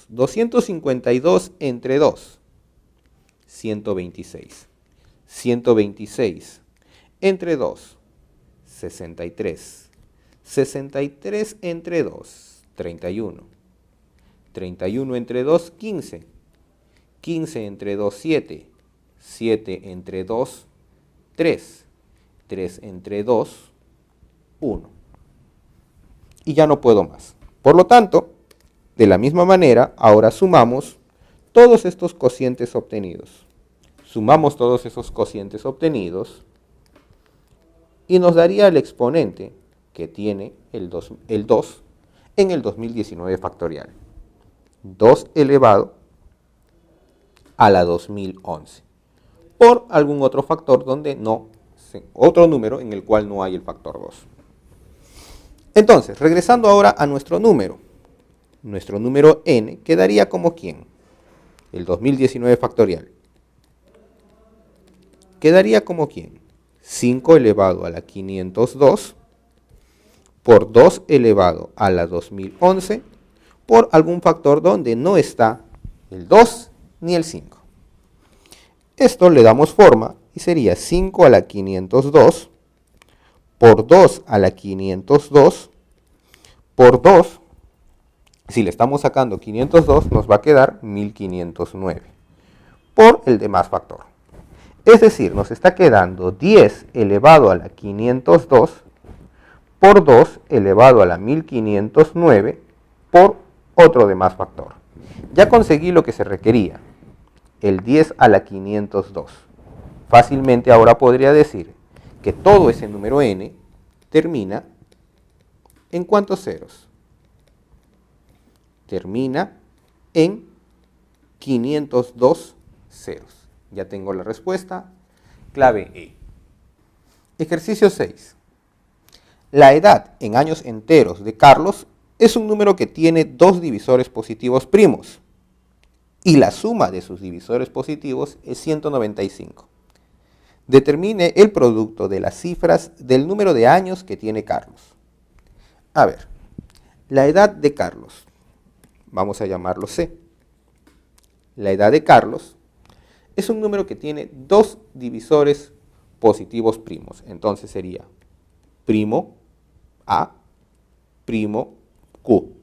252 entre 2, 126. 126 entre 2, 63. 63 entre 2, 31. 31 entre 2, 15. 15 entre 2, 7. 7 entre 2, 3. 3 entre 2, 1. Y ya no puedo más. Por lo tanto, de la misma manera, ahora sumamos todos estos cocientes obtenidos. Sumamos todos esos cocientes obtenidos y nos daría el exponente que tiene el 2 en el 2019 factorial. 2 elevado a la 2011. Por algún otro factor donde no, otro número en el cual no hay el factor 2. Entonces, regresando ahora a nuestro número n quedaría como ¿quién? El 2019 factorial. Quedaría como ¿quién? 5 elevado a la 502 por 2 elevado a la 2011 por algún factor donde no está el 2 ni el 5. Esto le damos forma y sería 5 a la 502 por 2 a la 502 por 2. Si le estamos sacando 502, nos va a quedar 1509 por el demás factor. Es decir, nos está quedando 10 elevado a la 502 por 2 elevado a la 1509 por otro demás factor. Ya conseguí lo que se requería, el 10 a la 502. Fácilmente ahora podría decir que todo ese número n termina ¿en cuántos ceros? Termina en 502 ceros. Ya tengo la respuesta. Clave E. Ejercicio 6. La edad en años enteros de Carlos es un número que tiene dos divisores positivos primos y la suma de sus divisores positivos es 195. Determine el producto de las cifras del número de años que tiene Carlos. A ver, la edad de Carlos, vamos a llamarlo C. La edad de Carlos es un número que tiene dos divisores positivos primos. Entonces sería primo A, primo Q.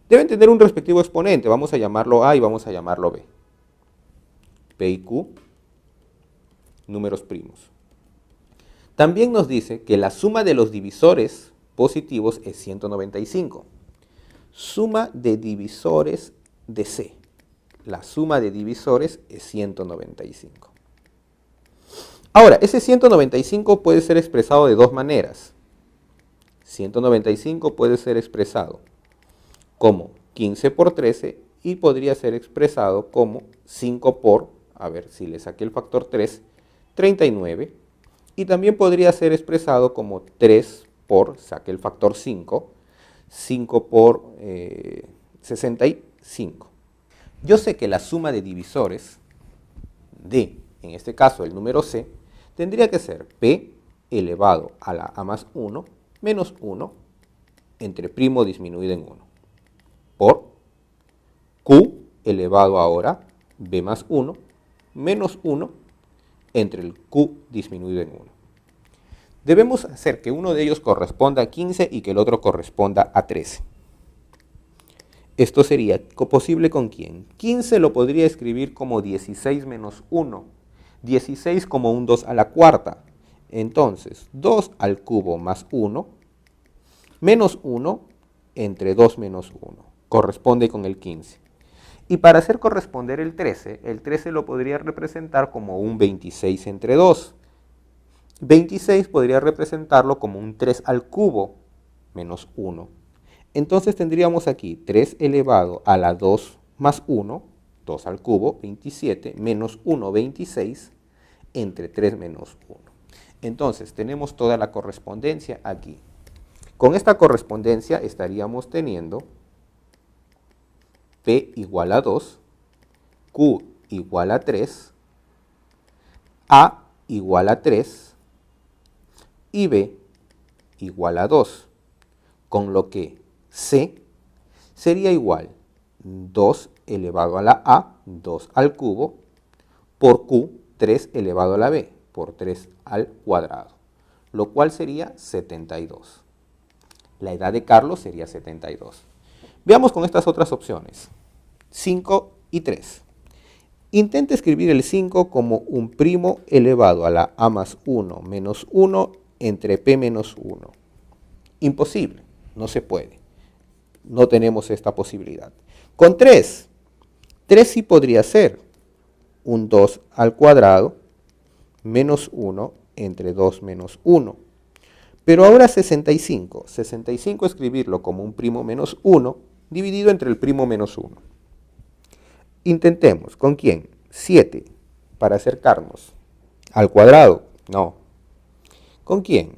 Deben tener un respectivo exponente. Vamos a llamarlo A y vamos a llamarlo B. P y Q, números primos. También nos dice que la suma de los divisores positivos es 195. Suma de divisores de C. La suma de divisores es 195. Ahora, ese 195 puede ser expresado de dos maneras. 195 puede ser expresado como 15 por 13 y podría ser expresado como 5 por, a ver si le saqué el factor 3, 39. Y también podría ser expresado como 3 por, saqué el factor 5, 5 por 65. Yo sé que la suma de divisores de, en este caso el número C, tendría que ser P elevado a la A más 1 menos 1 entre primo disminuido en 1 por Q elevado ahora B más 1 menos 1 entre el Q disminuido en 1. Debemos hacer que uno de ellos corresponda a 15 y que el otro corresponda a 13. Esto sería posible con quién. 15 lo podría escribir como 16 menos 1. 16 como un 2 a la cuarta. Entonces, 2 al cubo más 1 menos 1 entre 2 menos 1. Corresponde con el 15. Y para hacer corresponder el 13 lo podría representar como un 26 entre 2. 26 podría representarlo como un 3 al cubo menos 1. Entonces tendríamos aquí 3 elevado a la 2 más 1, 2 al cubo, 27, menos 1, 26, entre 3 menos 1. Entonces tenemos toda la correspondencia aquí. Con esta correspondencia estaríamos teniendo P igual a 2, Q igual a 3, A igual a 3 y B igual a 2, con lo que C sería igual 2 elevado a la A, 2 al cubo, por Q, 3 elevado a la B, por 3 al cuadrado, lo cual sería 72. La edad de Carlos sería 72. Veamos con estas otras opciones, 5 y 3. Intenta escribir el 5 como un primo elevado a la A más 1 menos 1 entre P menos 1. Imposible, no se puede. No tenemos esta posibilidad. Con 3 sí podría ser un 2 al cuadrado menos 1 entre 2 menos 1. Pero ahora 65 escribirlo como un primo menos 1 dividido entre el primo menos 1. Intentemos, ¿con quién? 7 para acercarnos al cuadrado. No. ¿Con quién?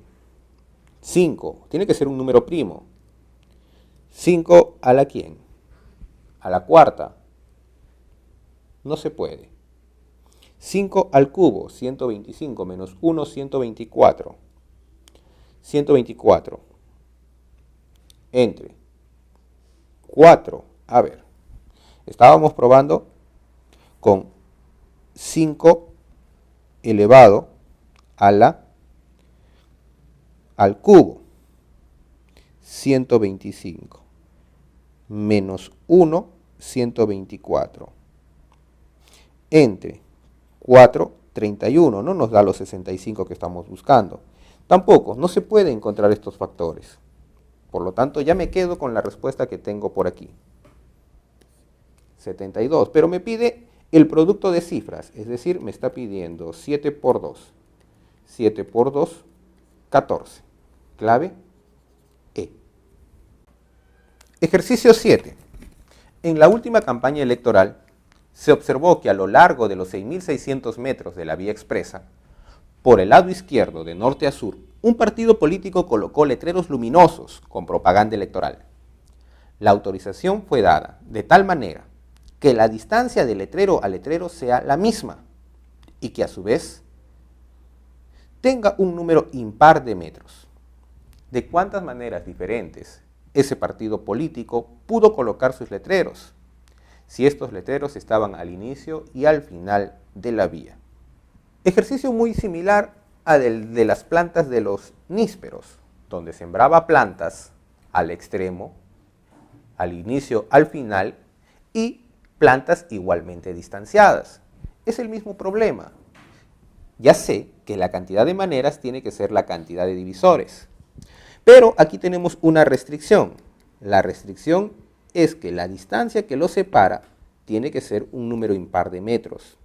5, tiene que ser un número primo. 5 a la quién? A la cuarta. No se puede. 5 al cubo, 125 menos 1, 124. 124 entre 4. A ver, estábamos probando con 5 elevado al cubo, 125, menos 1, 124, entre 4, 31, no nos da los 65 que estamos buscando. Tampoco, no se puede encontrar estos factores. Por lo tanto, ya me quedo con la respuesta que tengo por aquí. 72, pero me pide el producto de cifras, es decir, me está pidiendo 7 por 2. 7 por 2, 14. Clave E. Ejercicio 7. En la última campaña electoral, se observó que a lo largo de los 6.600 metros de la vía expresa, por el lado izquierdo de norte a sur, un partido político colocó letreros luminosos con propaganda electoral. La autorización fue dada de tal manera que la distancia de letrero a letrero sea la misma y que a su vez tenga un número impar de metros. ¿De cuántas maneras diferentes ese partido político pudo colocar sus letreros? Si estos letreros estaban al inicio y al final de la vía. Ejercicio muy similar al de las plantas de los nísperos, donde sembraba plantas al extremo, al inicio, al final, y plantas igualmente distanciadas. Es el mismo problema. Ya sé que la cantidad de maneras tiene que ser la cantidad de divisores, pero aquí tenemos una restricción. La restricción es que la distancia que los separa tiene que ser un número impar de metros.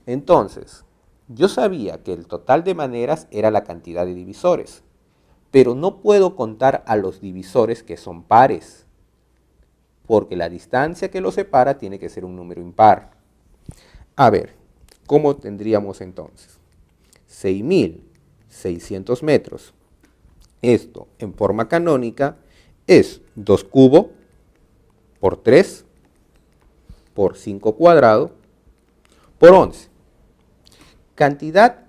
Entonces, yo sabía que el total de maneras era la cantidad de divisores, pero no puedo contar a los divisores que son pares, porque la distancia que los separa tiene que ser un número impar. A ver, ¿cómo tendríamos entonces? 6.600 metros. Esto en forma canónica es 2 cubo por 3 por 5 cuadrado por 11. Cantidad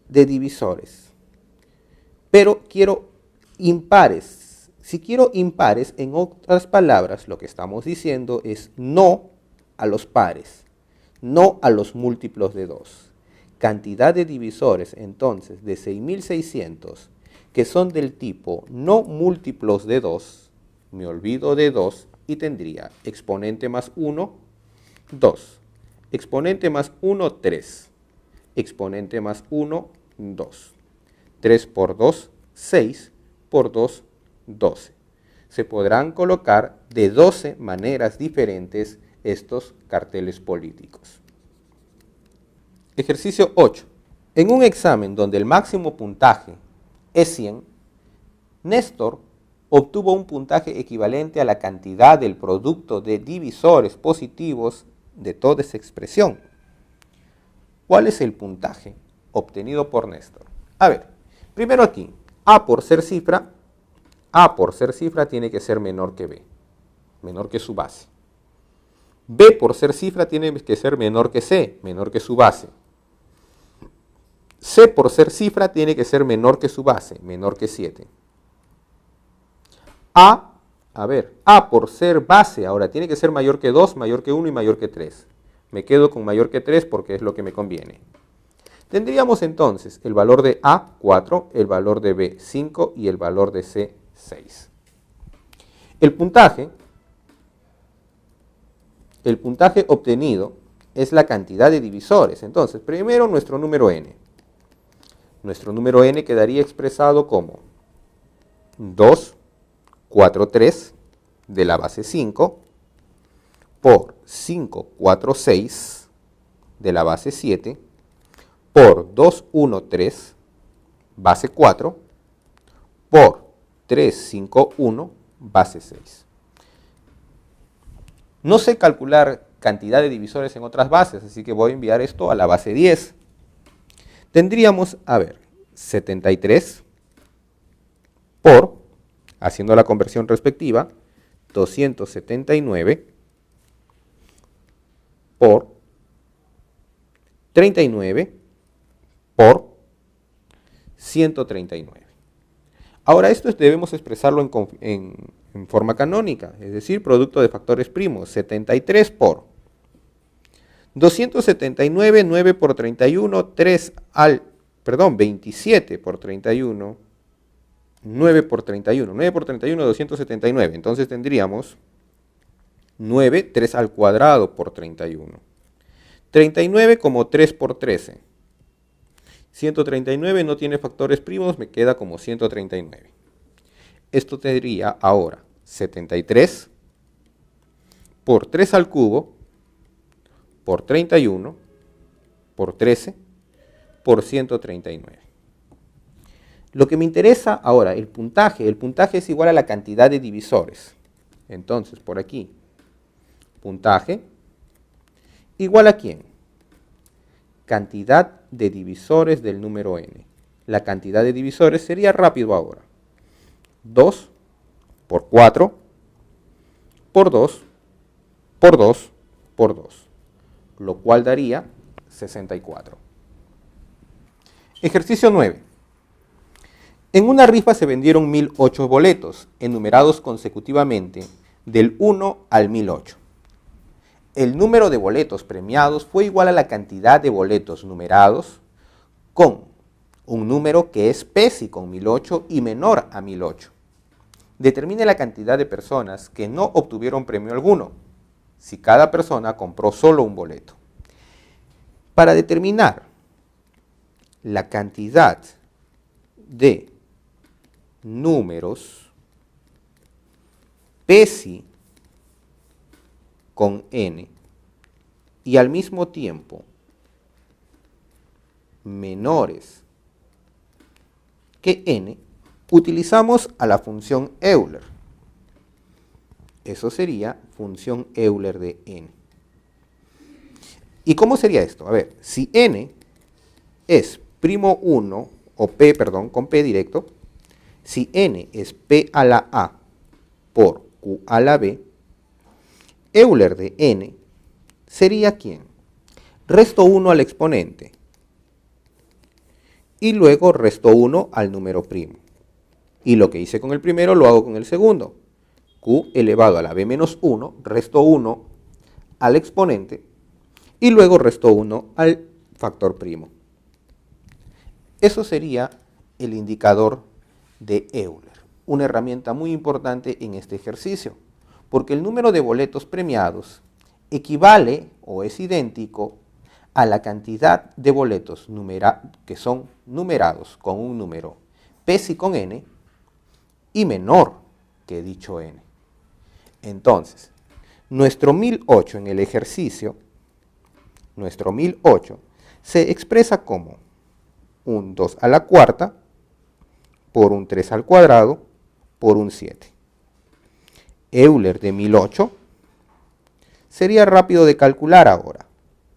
de divisores. Pero quiero impares. Si quiero impares, en otras palabras, lo que estamos diciendo es no a los pares, no a los múltiplos de 2. Cantidad de divisores, entonces, de 6.600, que son del tipo no múltiplos de 2, me olvido de 2 y tendría exponente más 1, 2. Exponente más 1, 3. Exponente más 1, 2. 3 por 2, 6 por 2, 12. Se podrán colocar de 12 maneras diferentes estos carteles políticos. Ejercicio 8. En un examen donde el máximo puntaje es 100, Néstor obtuvo un puntaje equivalente a la cantidad del producto de divisores positivos de toda esa expresión. ¿Cuál es el puntaje obtenido por Néstor? A ver, primero aquí, A por ser cifra tiene que ser menor que B, menor que su base. B por ser cifra tiene que ser menor que C, menor que su base. C por ser cifra tiene que ser menor que su base, menor que 7. A por ser base ahora tiene que ser mayor que 2, mayor que 1 y mayor que 3. Me quedo con mayor que 3 porque es lo que me conviene. Tendríamos entonces el valor de A, 4, el valor de B, 5 y el valor de C, 6. El puntaje obtenido es la cantidad de divisores. Entonces, primero nuestro número n. Nuestro número n quedaría expresado como 2, 4, 3 de la base 5 por 5, 4, 6 de la base 7 por 2, 1, 3 base 4 por 3, 5, 1 base 6. No sé calcular cantidad de divisores en otras bases, así que voy a enviar esto a la base 10. Tendríamos, 73 por, haciendo la conversión respectiva, 279 por 39 por 139. Ahora esto debemos expresarlo en forma canónica, es decir, producto de factores primos, 73 por 279, 9 por 31, 27 por 31, 9 por 31. 9 por 31, 279. Entonces tendríamos 9, 3 al cuadrado por 31. 39 como 3 por 13. 139 no tiene factores primos, me queda como 139. Esto tendría ahora 73 por 3 al cubo por 31 por 13 por 139. Lo que me interesa ahora, el puntaje es igual a la cantidad de divisores. Entonces, por aquí, puntaje igual a ¿quién? Cantidad de divisores del número n. La cantidad de divisores sería rápido ahora. 2 por 4 por 2 por 2 por 2, lo cual daría 64. Ejercicio 9. En una rifa se vendieron 1008 boletos, enumerados consecutivamente del 1 al 1008. El número de boletos premiados fue igual a la cantidad de boletos numerados con un número que es PESI con 1008 y menor a 1008. Determine la cantidad de personas que no obtuvieron premio alguno, si cada persona compró solo un boleto. Para determinar la cantidad de números PESI con n y al mismo tiempo menores que n, utilizamos a la función Euler. Eso sería función Euler de n. ¿Y cómo sería esto? A ver, si n es primo 1, o p, perdón, con p directo, si n es p a la a por q a la b, Euler de n sería ¿quién? Resto 1 al exponente y luego resto 1 al número primo. Y lo que hice con el primero lo hago con el segundo. Q elevado a la b menos 1, resto 1 al exponente y luego resto 1 al factor primo. Eso sería el indicador de Euler, una herramienta muy importante en este ejercicio, porque el número de boletos premiados equivale o es idéntico a la cantidad de boletos que son numerados con un número PESI con n y menor que dicho n. Entonces, nuestro 1008 en el ejercicio, nuestro 1008 se expresa como un 2 a la cuarta por un 3 al cuadrado por un 7. Euler de 1008 sería rápido de calcular ahora.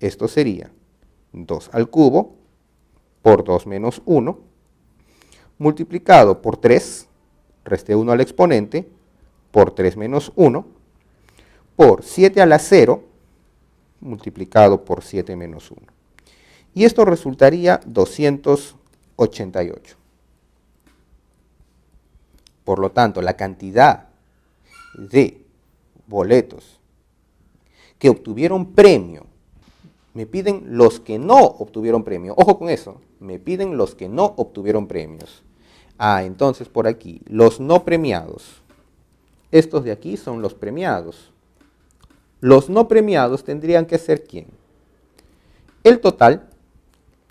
Esto sería 2 al cubo por 2 menos 1 multiplicado por 3, resté 1 al exponente, por 3 menos 1, por 7 a la 0, multiplicado por 7 menos 1. Y esto resultaría 288. Por lo tanto, la cantidad de boletos que obtuvieron premio, me piden los que no obtuvieron premio. Ojo con eso, me piden los que no obtuvieron premios. Entonces por aquí, los no premiados. Estos de aquí son los premiados. Los no premiados tendrían que ser ¿quién? El total,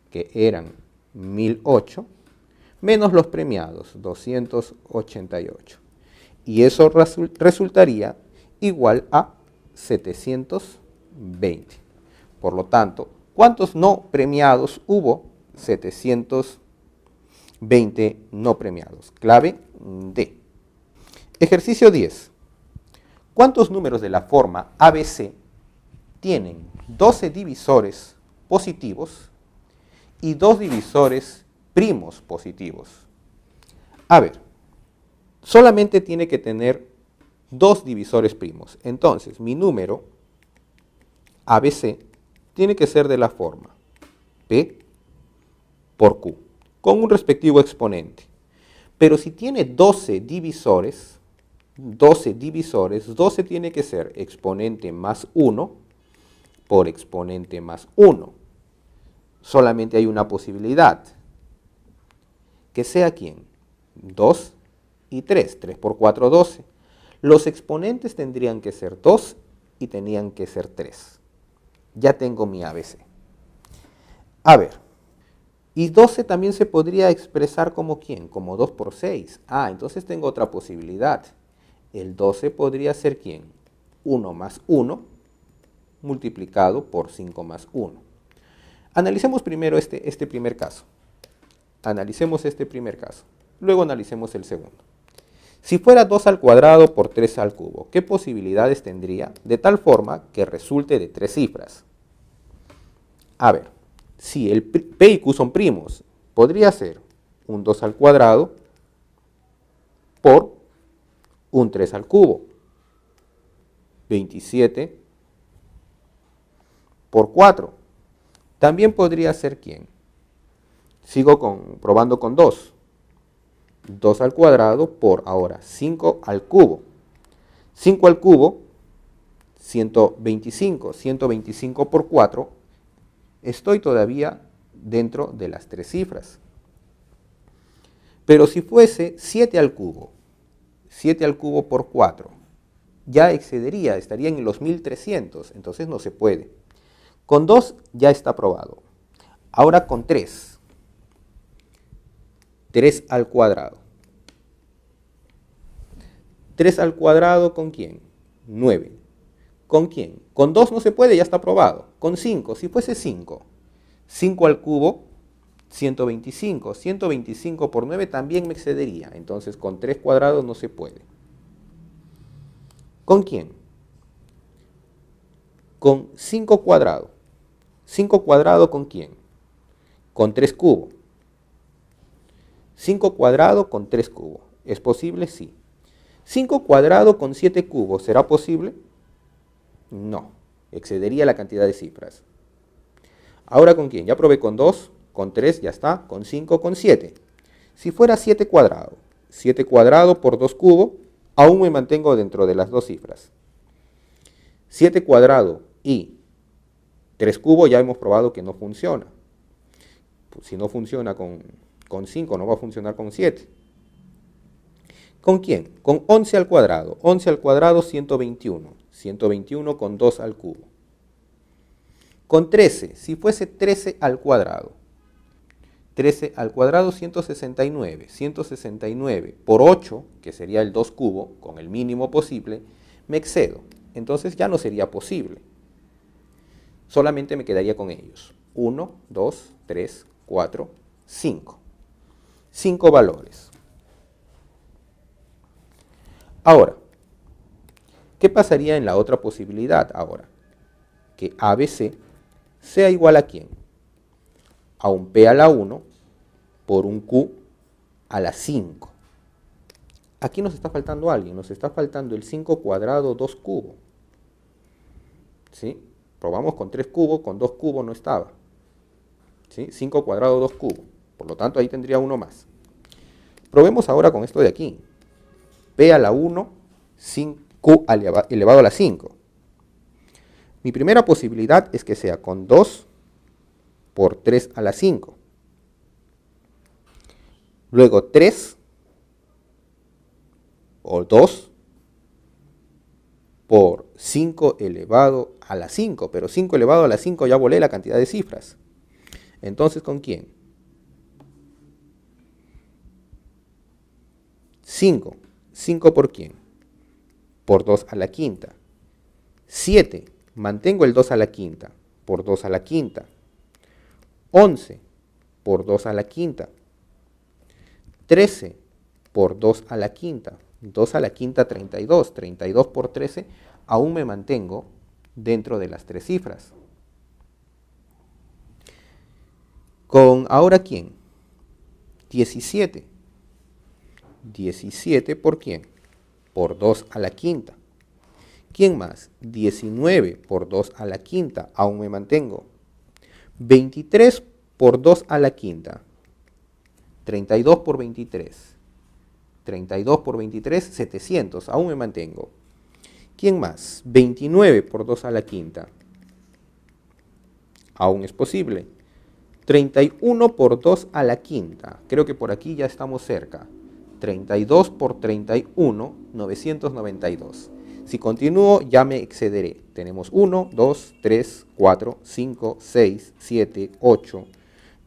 que eran 1008, menos los premiados, 288. Y eso resultaría igual a 720. Por lo tanto, ¿cuántos no premiados hubo? 720 no premiados. Clave D. Ejercicio 10. ¿Cuántos números de la forma ABC tienen 12 divisores positivos y 2 divisores primos positivos? A ver, solamente tiene que tener 2 divisores primos. Entonces, mi número ABC tiene que ser de la forma P por Q, con un respectivo exponente. Pero si tiene 12 divisores, 12 tiene que ser exponente más 1 por exponente más 1. Solamente hay una posibilidad, que sea ¿quién? 2 y 3. 3 por 4, 12. Los exponentes tendrían que ser 2 y tenían que ser 3. Ya tengo mi ABC. A ver, y 12 también se podría expresar como ¿quién? Como 2 por 6. Entonces tengo otra posibilidad. El 12 podría ser ¿quién? 1 más 1 multiplicado por 5 más 1. Analicemos primero este primer caso. Analicemos este primer caso. Luego analicemos el segundo. Si fuera 2 al cuadrado por 3 al cubo, ¿qué posibilidades tendría? De tal forma que resulte de 3 cifras. A ver, si el P y Q son primos, podría ser un 2 al cuadrado por un 3 al cubo. 27 por 4. También podría ser ¿quién? Sigo probando con 2. 2 al cuadrado por ahora 5 al cubo. 5 al cubo, 125. 125 por 4. Estoy todavía dentro de las 3 cifras. Pero si fuese 7 al cubo, 7 al cubo por 4, ya excedería, estaría en los 1300, entonces no se puede. Con 2 ya está probado. Ahora con 3. 3 al cuadrado. 3 al cuadrado ¿con quién? 9. ¿Con quién? Con 2 no se puede, ya está probado. Con 5, si fuese 5. 5 al cubo, 125. 125 por 9 también me excedería. Entonces con 3 cuadrados no se puede. ¿Con quién? Con 5 cuadrado. 5 cuadrado ¿con quién? Con 3 cubo. 5 cuadrado con 3 cubo. ¿Es posible? Sí. 5 cuadrado con 7 cubos. ¿Será posible? No. Excedería la cantidad de cifras. Ahora ¿con quién? Ya probé con 2, con 3, ya está. Con 5, con 7. Si fuera 7 cuadrado. 7 cuadrado por 2 cubos, aún me mantengo dentro de las dos cifras. 7 cuadrado y 3 cubos ya hemos probado que no funciona. Pues si no funciona con 5, no va a funcionar con 7. ¿Con quién? Con 11 al cuadrado. 11 al cuadrado, 121. 121 con 2 al cubo. Con 13, si fuese 13 al cuadrado. 13 al cuadrado, 169. 169 por 8, que sería el 2 cubo, con el mínimo posible, me excedo. Entonces ya no sería posible. Solamente me quedaría con ellos. 1, 2, 3, 4, 5. 5 valores. Ahora, ¿qué pasaría en la otra posibilidad ahora? Que ABC sea igual a ¿quién? A un P a la 1 por un Q a la 5. Aquí nos está faltando alguien, nos está faltando el 5 cuadrado 2 cubo. ¿Sí? Probamos con 3 cubos, con 2 cubos no estaba. ¿Sí? 5 cuadrado 2 cubos. Por lo tanto, ahí tendría uno más. Probemos ahora con esto de aquí. P a la 1, Q elevado a la 5. Mi primera posibilidad es que sea con 2 por 3 a la 5. Luego 3 o 2 por 5 elevado a la 5. Pero 5 elevado a la 5 ya volé la cantidad de cifras. Entonces, ¿con quién? 5. 5 por quién? Por 2 a la quinta. 7. Mantengo el 2 a la quinta. Por 2 a la quinta. 11 por 2 a la quinta. 13 por 2 a la quinta. 2 a la quinta, 32. 32 por 13, aún me mantengo dentro de las 3 cifras. ¿Con ahora quién? 17. 17 por quién? Por 2 a la quinta. ¿Quién más? 19 por 2 a la quinta, aún me mantengo. 23 por 2 a la quinta. 32 por 23. 32 por 23, 700, aún me mantengo. ¿Quién más? 29 por 2 a la quinta. Aún es posible. 31 por 2 a la quinta. Creo que por aquí ya estamos cerca. 32 por 31, 992. Si continúo, ya me excederé. Tenemos 1, 2, 3, 4, 5, 6, 7, 8,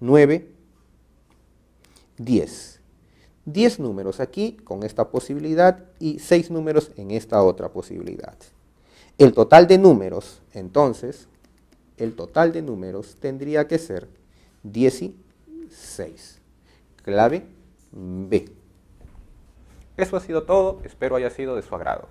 9, 10. 10 números aquí con esta posibilidad y 6 números en esta otra posibilidad. El total de números, entonces, tendría que ser 16. Clave B. Eso ha sido todo, espero haya sido de su agrado.